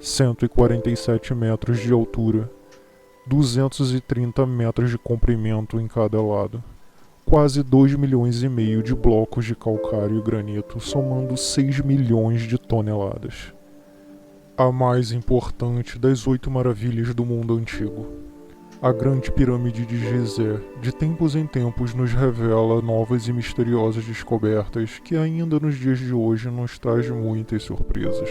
147 metros de altura, 230 metros de comprimento em cada lado, quase 2,5 milhões de blocos de calcário e granito, somando 6 milhões de toneladas. A mais importante das 8 maravilhas do mundo antigo. A Grande Pirâmide de Gizé, de tempos em tempos, nos revela novas e misteriosas descobertas que ainda nos dias de hoje nos traz muitas surpresas.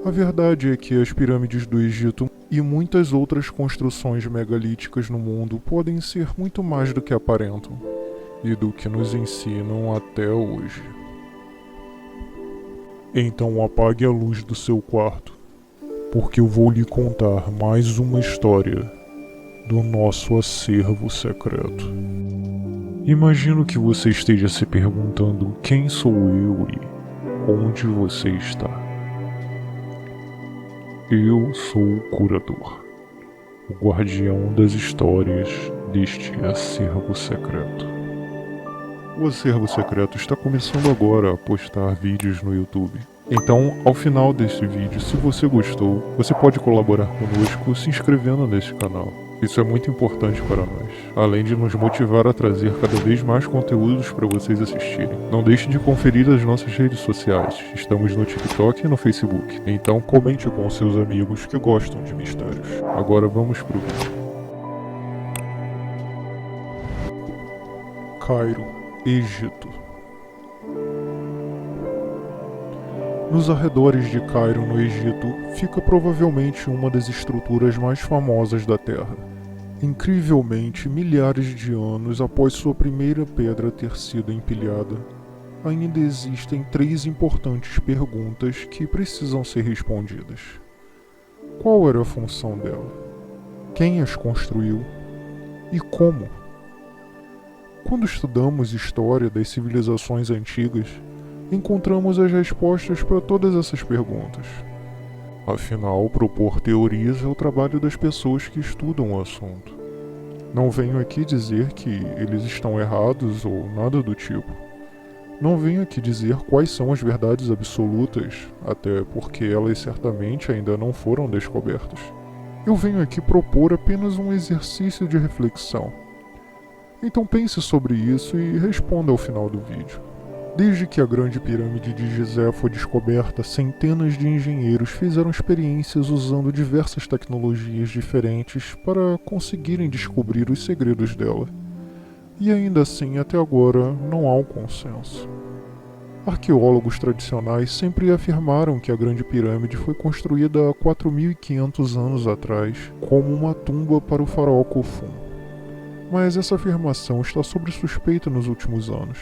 A verdade é que as pirâmides do Egito e muitas outras construções megalíticas no mundo podem ser muito mais do que aparentam e do que nos ensinam até hoje. Então apague a luz do seu quarto, porque eu vou lhe contar mais uma história do nosso acervo secreto. Imagino que você esteja se perguntando quem sou eu e onde você está. Eu sou o curador, o guardião das histórias deste acervo secreto. O acervo secreto está começando agora a postar vídeos no YouTube. Então, ao final deste vídeo, se você gostou, você pode colaborar conosco se inscrevendo neste canal. Isso é muito importante para nós, além de nos motivar a trazer cada vez mais conteúdos para vocês assistirem. Não deixe de conferir as nossas redes sociais. Estamos no TikTok e no Facebook. Então comente com seus amigos que gostam de mistérios. Agora vamos pro vídeo. Cairo, Egito. Nos arredores de Cairo, no Egito, fica provavelmente uma das estruturas mais famosas da Terra. Incrivelmente, milhares de anos após sua primeira pedra ter sido empilhada, ainda existem 3 importantes perguntas que precisam ser respondidas. Qual era a função dela? Quem as construiu? E como? Quando estudamos história das civilizações antigas, encontramos as respostas para todas essas perguntas. Afinal, propor teorias é o trabalho das pessoas que estudam o assunto. Não venho aqui dizer que eles estão errados ou nada do tipo. Não venho aqui dizer quais são as verdades absolutas, até porque elas certamente ainda não foram descobertas. Eu venho aqui propor apenas um exercício de reflexão. Então pense sobre isso e responda ao final do vídeo. Desde que a Grande Pirâmide de Gizé foi descoberta, centenas de engenheiros fizeram experiências usando diversas tecnologias diferentes para conseguirem descobrir os segredos dela. E ainda assim, até agora, não há um consenso. Arqueólogos tradicionais sempre afirmaram que a Grande Pirâmide foi construída há 4.500 anos atrás, como uma tumba para o faraó Khofum. Mas essa afirmação está sob suspeita nos últimos anos,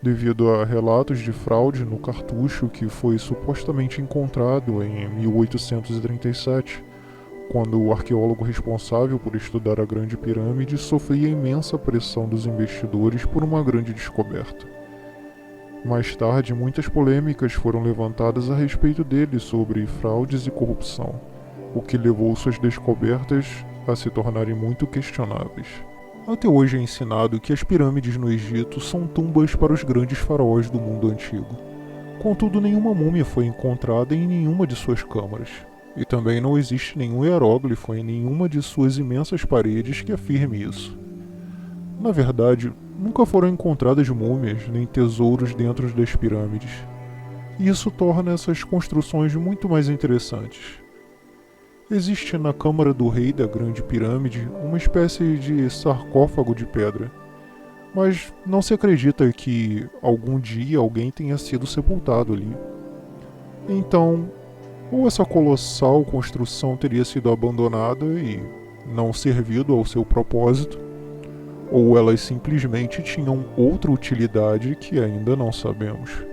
devido a relatos de fraude no cartucho que foi supostamente encontrado em 1837, quando o arqueólogo responsável por estudar a Grande Pirâmide sofria imensa pressão dos investidores por uma grande descoberta. Mais tarde, muitas polêmicas foram levantadas a respeito dele sobre fraudes e corrupção, o que levou suas descobertas a se tornarem muito questionáveis. Até hoje é ensinado que as pirâmides no Egito são tumbas para os grandes faraós do mundo antigo. Contudo, nenhuma múmia foi encontrada em nenhuma de suas câmaras, e também não existe nenhum hieróglifo em nenhuma de suas imensas paredes que afirme isso. Na verdade, nunca foram encontradas múmias nem tesouros dentro das pirâmides, e isso torna essas construções muito mais interessantes. Existe na Câmara do Rei da Grande Pirâmide uma espécie de sarcófago de pedra, mas não se acredita que algum dia alguém tenha sido sepultado ali. Então, ou essa colossal construção teria sido abandonada e não servido ao seu propósito, ou elas simplesmente tinham outra utilidade que ainda não sabemos.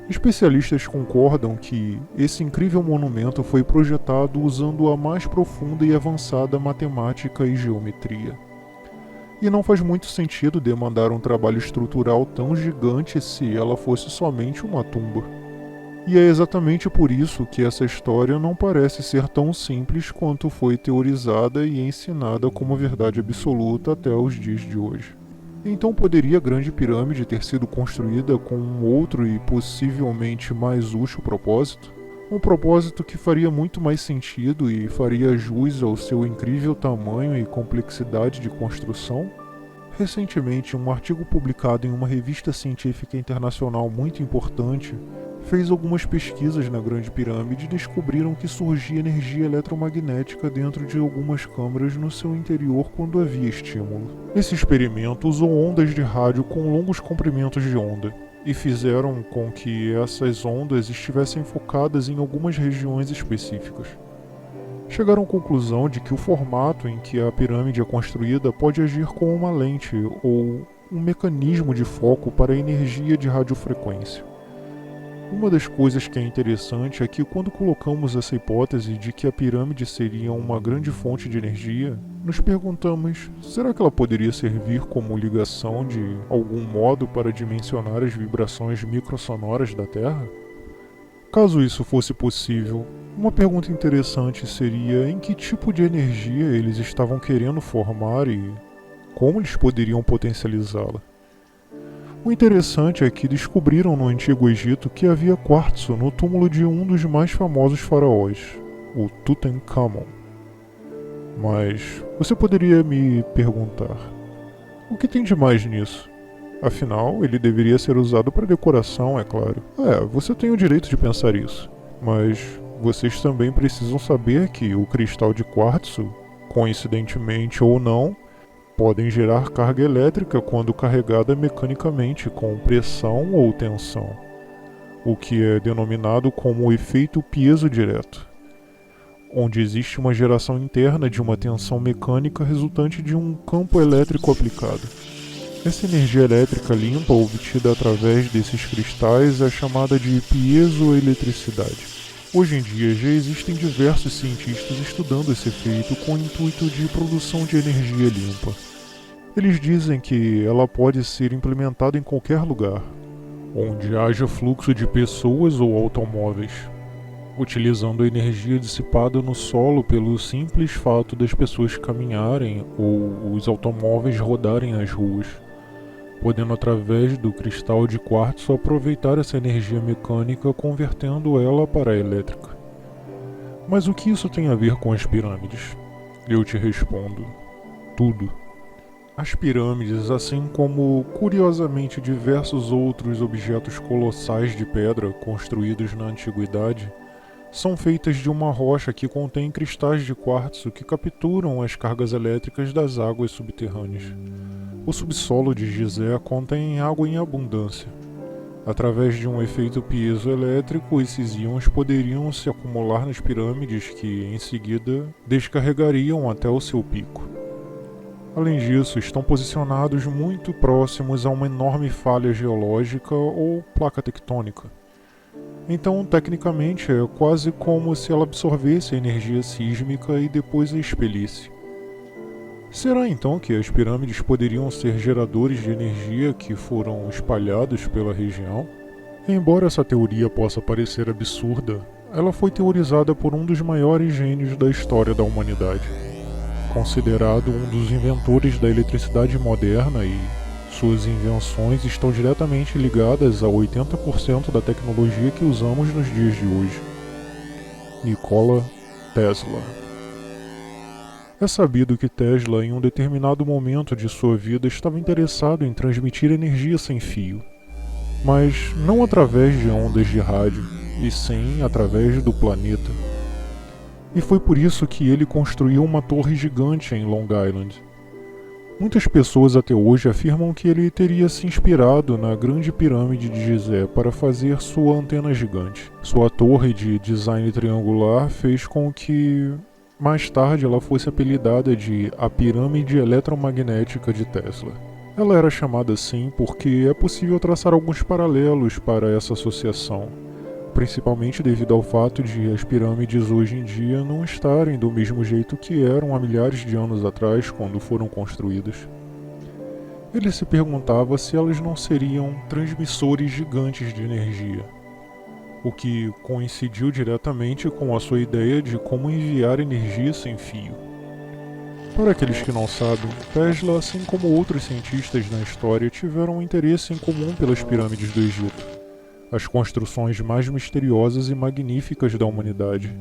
Especialistas concordam que esse incrível monumento foi projetado usando a mais profunda e avançada matemática e geometria. E não faz muito sentido demandar um trabalho estrutural tão gigante se ela fosse somente uma tumba. E é exatamente por isso que essa história não parece ser tão simples quanto foi teorizada e ensinada como verdade absoluta até os dias de hoje. Então poderia a Grande Pirâmide ter sido construída com um outro e possivelmente mais útil propósito? Um propósito que faria muito mais sentido e faria jus ao seu incrível tamanho e complexidade de construção. Recentemente, um artigo publicado em uma revista científica internacional muito importante fez algumas pesquisas na Grande Pirâmide e descobriram que surgia energia eletromagnética dentro de algumas câmaras no seu interior quando havia estímulo. Esse experimento usou ondas de rádio com longos comprimentos de onda e fizeram com que essas ondas estivessem focadas em algumas regiões específicas. Chegaram à conclusão de que o formato em que a pirâmide é construída pode agir como uma lente ou um mecanismo de foco para a energia de radiofrequência. Uma das coisas que é interessante é que quando colocamos essa hipótese de que a pirâmide seria uma grande fonte de energia, nos perguntamos, será que ela poderia servir como ligação de algum modo para dimensionar as vibrações microsonoras da Terra? Caso isso fosse possível, uma pergunta interessante seria em que tipo de energia eles estavam querendo formar e como eles poderiam potencializá-la. O interessante é que descobriram no Antigo Egito que havia quartzo no túmulo de um dos mais famosos faraós, o Tutankhamon. Mas você poderia me perguntar, o que tem de mais nisso? Afinal, ele deveria ser usado para decoração, é claro. Você tem o direito de pensar isso, mas vocês também precisam saber que o cristal de quartzo, coincidentemente ou não, podem gerar carga elétrica quando carregada mecanicamente com pressão ou tensão, o que é denominado como o efeito piezo direto, onde existe uma geração interna de uma tensão mecânica resultante de um campo elétrico aplicado. Essa energia elétrica limpa obtida através desses cristais é chamada de piezoeletricidade. Hoje em dia já existem diversos cientistas estudando esse efeito com o intuito de produção de energia limpa. Eles dizem que ela pode ser implementada em qualquer lugar, onde haja fluxo de pessoas ou automóveis, utilizando a energia dissipada no solo pelo simples fato das pessoas caminharem ou os automóveis rodarem as ruas, podendo através do cristal de quartzo aproveitar essa energia mecânica convertendo ela para a elétrica. Mas o que isso tem a ver com as pirâmides? Eu te respondo, tudo. As pirâmides, assim como, curiosamente, diversos outros objetos colossais de pedra construídos na antiguidade, são feitas de uma rocha que contém cristais de quartzo que capturam as cargas elétricas das águas subterrâneas. O subsolo de Gizé contém água em abundância. Através de um efeito piezoelétrico, esses íons poderiam se acumular nas pirâmides que, em seguida, descarregariam até o seu pico. Além disso, estão posicionados muito próximos a uma enorme falha geológica ou placa tectônica. Então, tecnicamente, é quase como se ela absorvesse a energia sísmica e depois a expelisse. Será então que as pirâmides poderiam ser geradores de energia que foram espalhados pela região? Embora essa teoria possa parecer absurda, ela foi teorizada por um dos maiores gênios da história da humanidade. Considerado um dos inventores da eletricidade moderna e suas invenções estão diretamente ligadas a 80% da tecnologia que usamos nos dias de hoje. Nikola Tesla. É sabido que Tesla, em um determinado momento de sua vida, estava interessado em transmitir energia sem fio, mas não através de ondas de rádio, e sim através do planeta. E foi por isso que ele construiu uma torre gigante em Long Island. Muitas pessoas até hoje afirmam que ele teria se inspirado na Grande Pirâmide de Gizé para fazer sua antena gigante. Sua torre de design triangular fez com que, mais tarde, ela fosse apelidada de a Pirâmide Eletromagnética de Tesla. Ela era chamada assim porque é possível traçar alguns paralelos para essa associação, principalmente devido ao fato de as pirâmides hoje em dia não estarem do mesmo jeito que eram há milhares de anos atrás quando foram construídas. Ele se perguntava se elas não seriam transmissores gigantes de energia, o que coincidiu diretamente com a sua ideia de como enviar energia sem fio. Para aqueles que não sabem, Tesla, assim como outros cientistas na história, tiveram um interesse em comum pelas pirâmides do Egito. as construções mais misteriosas e magníficas da humanidade,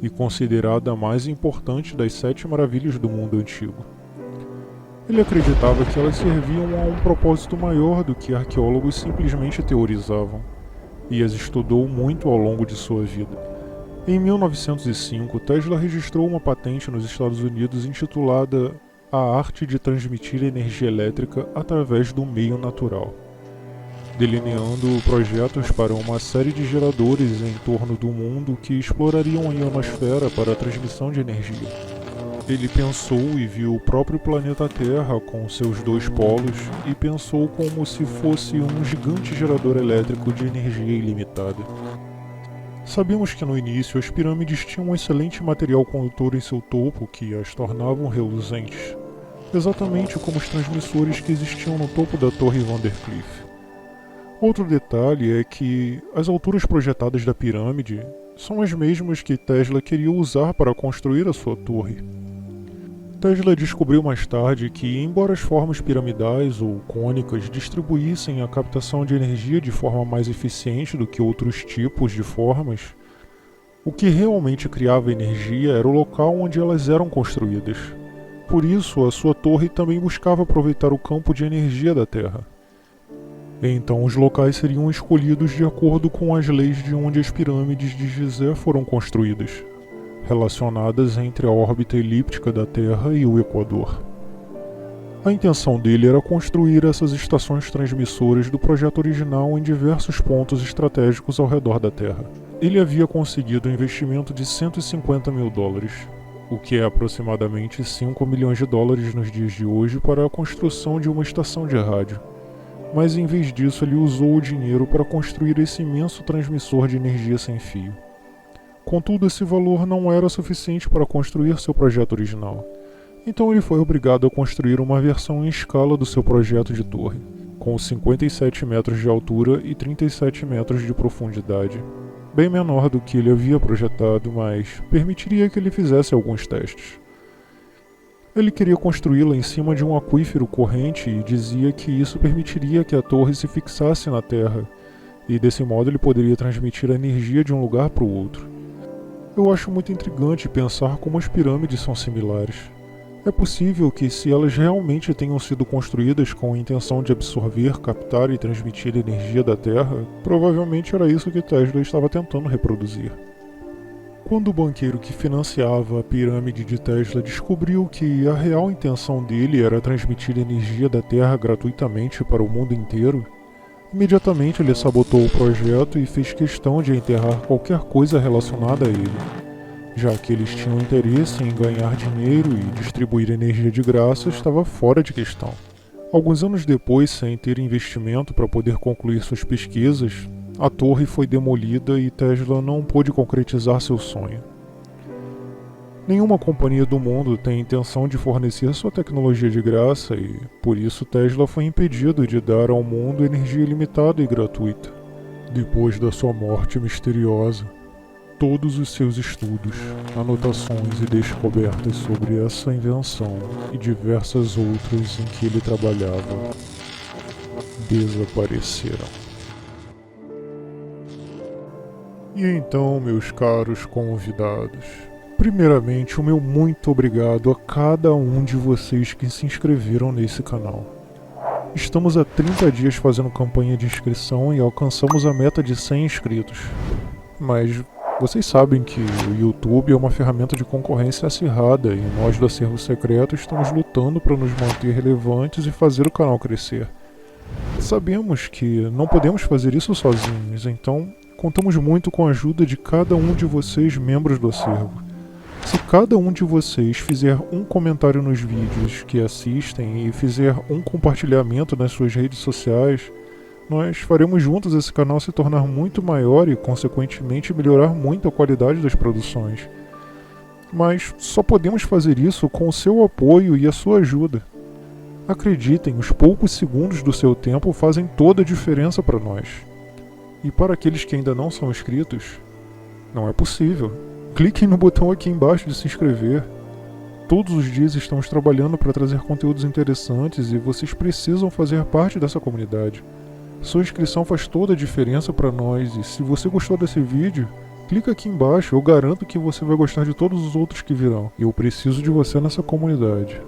e considerada a mais importante das 7 maravilhas do mundo antigo. Ele acreditava que elas serviam a um propósito maior do que arqueólogos simplesmente teorizavam, e as estudou muito ao longo de sua vida. Em 1905, Tesla registrou uma patente nos Estados Unidos intitulada A Arte de Transmitir Energia Elétrica através do Meio Natural, delineando projetos para uma série de geradores em torno do mundo que explorariam a ionosfera para a transmissão de energia. Ele pensou e viu o próprio planeta Terra com seus 2 polos e pensou como se fosse um gigante gerador elétrico de energia ilimitada. Sabemos que no início as pirâmides tinham um excelente material condutor em seu topo que as tornavam reluzentes, exatamente como os transmissores que existiam no topo da Torre Vandercliff. Outro detalhe é que as alturas projetadas da pirâmide são as mesmas que Tesla queria usar para construir a sua torre. Tesla descobriu mais tarde que, embora as formas piramidais ou cônicas distribuíssem a captação de energia de forma mais eficiente do que outros tipos de formas, o que realmente criava energia era o local onde elas eram construídas. Por isso, a sua torre também buscava aproveitar o campo de energia da Terra. Então, os locais seriam escolhidos de acordo com as leis de onde as pirâmides de Gizé foram construídas, relacionadas entre a órbita elíptica da Terra e o Equador. A intenção dele era construir essas estações transmissoras do projeto original em diversos pontos estratégicos ao redor da Terra. Ele havia conseguido um investimento de $150 mil, o que é aproximadamente $5 milhões nos dias de hoje para a construção de uma estação de rádio. Mas em vez disso ele usou o dinheiro para construir esse imenso transmissor de energia sem fio. Contudo, esse valor não era suficiente para construir seu projeto original. Então ele foi obrigado a construir uma versão em escala do seu projeto de torre, com 57 metros de altura e 37 metros de profundidade. Bem menor do que ele havia projetado, mas permitiria que ele fizesse alguns testes. Ele queria construí-la em cima de um aquífero corrente e dizia que isso permitiria que a torre se fixasse na Terra, e desse modo ele poderia transmitir a energia de um lugar para o outro. Eu acho muito intrigante pensar como as pirâmides são similares. É possível que, se elas realmente tenham sido construídas com a intenção de absorver, captar e transmitir energia da Terra, provavelmente era isso que Tesla estava tentando reproduzir. Quando o banqueiro que financiava a pirâmide de Tesla descobriu que a real intenção dele era transmitir energia da Terra gratuitamente para o mundo inteiro, imediatamente ele sabotou o projeto e fez questão de enterrar qualquer coisa relacionada a ele, já que eles tinham interesse em ganhar dinheiro e distribuir energia de graça estava fora de questão. Alguns anos depois, sem ter investimento para poder concluir suas pesquisas, a torre foi demolida e Tesla não pôde concretizar seu sonho. Nenhuma companhia do mundo tem intenção de fornecer sua tecnologia de graça e, por isso, Tesla foi impedido de dar ao mundo energia ilimitada e gratuita. Depois da sua morte misteriosa, todos os seus estudos, anotações e descobertas sobre essa invenção e diversas outras em que ele trabalhava desapareceram. E então, meus caros convidados, primeiramente, o meu muito obrigado a cada um de vocês que se inscreveram nesse canal. Estamos há 30 dias fazendo campanha de inscrição e alcançamos a meta de 100 inscritos. Mas vocês sabem que o YouTube é uma ferramenta de concorrência acirrada e nós do Acervo Secreto estamos lutando para nos manter relevantes e fazer o canal crescer. Sabemos que não podemos fazer isso sozinhos, então contamos muito com a ajuda de cada um de vocês, membros do acervo. Se cada um de vocês fizer um comentário nos vídeos que assistem e fizer um compartilhamento nas suas redes sociais, nós faremos juntos esse canal se tornar muito maior e, consequentemente, melhorar muito a qualidade das produções. Mas só podemos fazer isso com o seu apoio e a sua ajuda. Acreditem, os poucos segundos do seu tempo fazem toda a diferença para nós. E para aqueles que ainda não são inscritos, não é possível. Cliquem no botão aqui embaixo de se inscrever. Todos os dias estamos trabalhando para trazer conteúdos interessantes e vocês precisam fazer parte dessa comunidade. Sua inscrição faz toda a diferença para nós, e se você gostou desse vídeo, clica aqui embaixo, eu garanto que você vai gostar de todos os outros que virão. Eu preciso de você nessa comunidade.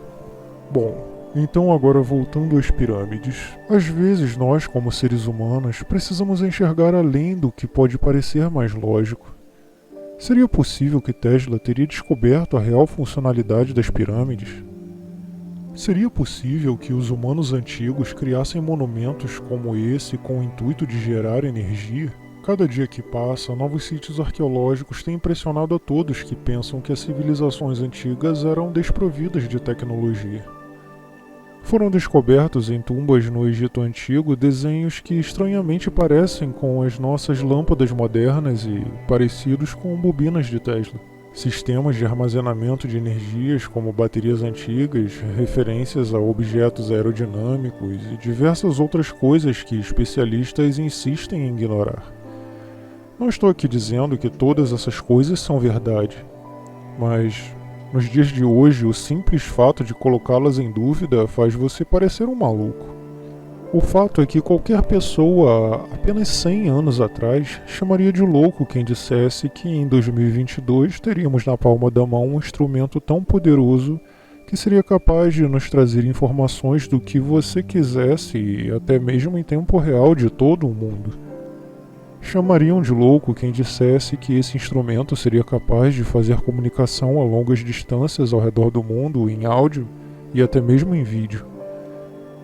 Bom, então agora voltando às pirâmides. Às vezes nós, como seres humanos, precisamos enxergar além do que pode parecer mais lógico. Seria possível que Tesla teria descoberto a real funcionalidade das pirâmides? Seria possível que os humanos antigos criassem monumentos como esse com o intuito de gerar energia? Cada dia que passa, novos sítios arqueológicos têm impressionado a todos que pensam que as civilizações antigas eram desprovidas de tecnologia. Foram descobertos em tumbas no Egito Antigo desenhos que estranhamente parecem com as nossas lâmpadas modernas e parecidos com bobinas de Tesla. Sistemas de armazenamento de energias como baterias antigas, referências a objetos aerodinâmicos e diversas outras coisas que especialistas insistem em ignorar. Não estou aqui dizendo que todas essas coisas são verdade, mas nos dias de hoje, o simples fato de colocá-las em dúvida faz você parecer um maluco. O fato é que qualquer pessoa, há apenas 100 anos atrás, chamaria de louco quem dissesse que em 2022 teríamos na palma da mão um instrumento tão poderoso que seria capaz de nos trazer informações do que você quisesse e até mesmo em tempo real de todo o mundo. Chamariam de louco quem dissesse que esse instrumento seria capaz de fazer comunicação a longas distâncias ao redor do mundo em áudio e até mesmo em vídeo.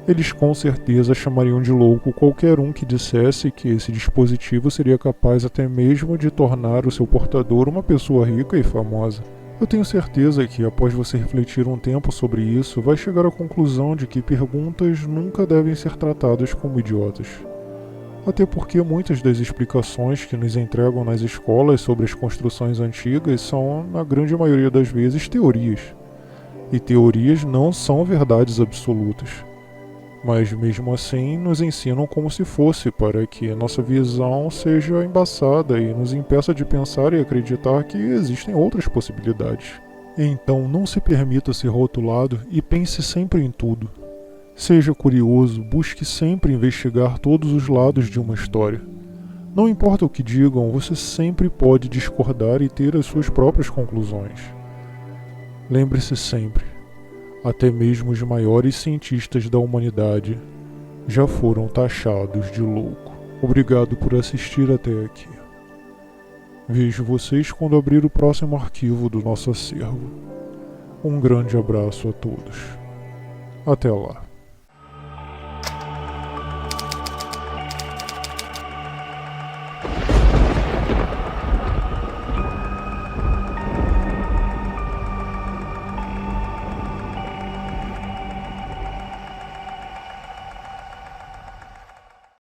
Eles com certeza chamariam de louco qualquer um que dissesse que esse dispositivo seria capaz até mesmo de tornar o seu portador uma pessoa rica e famosa. Eu tenho certeza que, após você refletir um tempo sobre isso, vai chegar à conclusão de que perguntas nunca devem ser tratadas como idiotas. Até porque muitas das explicações que nos entregam nas escolas sobre as construções antigas são, na grande maioria das vezes, teorias. E teorias não são verdades absolutas. Mas mesmo assim nos ensinam como se fosse para que nossa visão seja embaçada e nos impeça de pensar e acreditar que existem outras possibilidades. Então não se permita ser rotulado e pense sempre em tudo. Seja curioso, busque sempre investigar todos os lados de uma história. Não importa o que digam, você sempre pode discordar e ter as suas próprias conclusões. Lembre-se sempre, até mesmo os maiores cientistas da humanidade já foram taxados de louco. Obrigado por assistir até aqui. Vejo vocês quando abrir o próximo arquivo do nosso acervo. Um grande abraço a todos. Até lá.